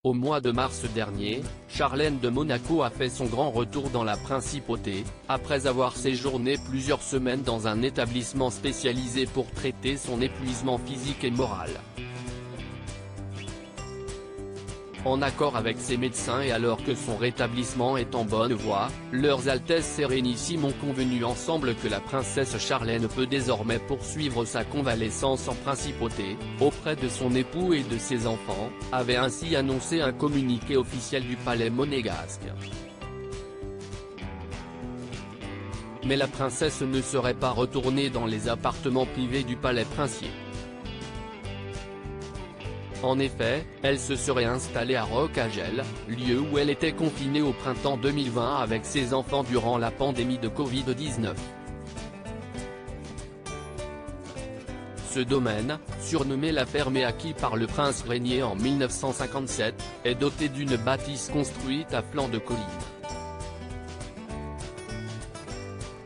Au mois de mars dernier, Charlène de Monaco a fait son grand retour dans la principauté, après avoir séjourné plusieurs semaines dans un établissement spécialisé pour traiter son épuisement physique et moral. En accord avec ses médecins et alors que son rétablissement est en bonne voie, leurs Altesses Sérénissimes ont convenu ensemble que la princesse Charlène peut désormais poursuivre sa convalescence en principauté, auprès de son époux et de ses enfants, avait ainsi annoncé un communiqué officiel du palais monégasque. Mais la princesse ne serait pas retournée dans les appartements privés du palais princier. En effet, elle se serait installée à Roccagel, lieu où elle était confinée au printemps 2020 avec ses enfants durant la pandémie de Covid-19. Ce domaine, surnommé la ferme et acquis par le prince Régnier en 1957, est doté d'une bâtisse construite à flanc de colline.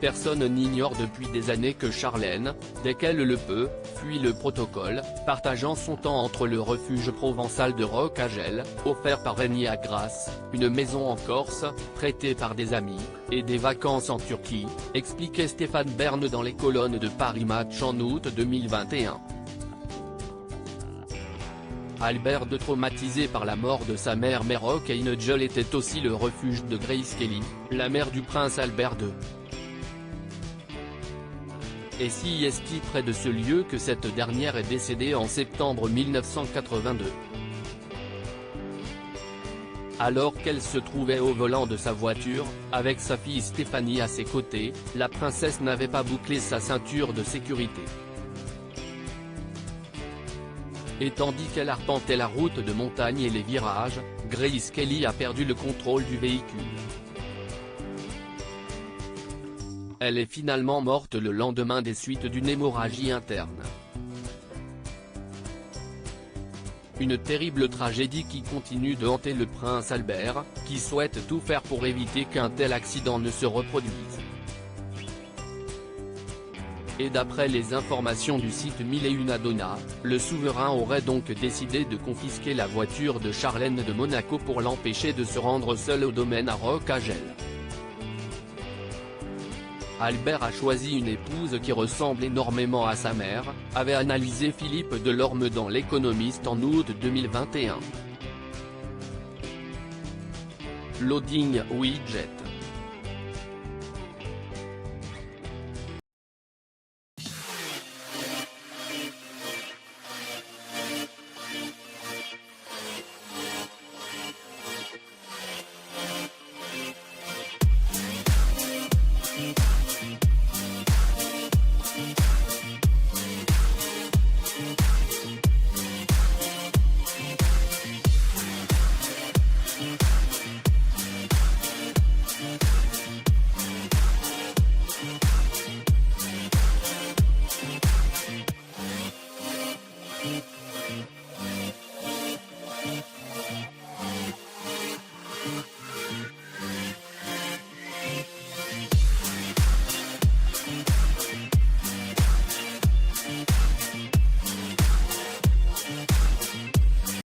Personne n'ignore depuis des années que Charlène, dès qu'elle le peut, fuit le protocole, partageant son temps entre le refuge provençal de Roccagel, offert par Régnier à Grasse, une maison en Corse, prêtée par des amis, et des vacances en Turquie, expliquait Stéphane Bern dans les colonnes de Paris Match en août 2021. Albert II, traumatisé par la mort de sa mère Meroque Angel, était aussi le refuge de Grace Kelly, la mère du prince Albert II. Et si est près de ce lieu que cette dernière est décédée en septembre 1982. Alors qu'elle se trouvait au volant de sa voiture, avec sa fille Stéphanie à ses côtés, la princesse n'avait pas bouclé sa ceinture de sécurité. Et tandis qu'elle arpentait la route de montagne et les virages, Grace Kelly a perdu le contrôle du véhicule. Elle est finalement morte le lendemain des suites d'une hémorragie interne. Une terrible tragédie qui continue de hanter le prince Albert, qui souhaite tout faire pour éviter qu'un tel accident ne se reproduise. Et d'après les informations du site 1001 Donna, le souverain aurait donc décidé de confisquer la voiture de Charlène de Monaco pour l'empêcher de se rendre seule au domaine à Roccagel. Albert a choisi une épouse qui ressemble énormément à sa mère, avait analysé Philippe Delorme dans l'Économiste en août 2021. Loading Widget.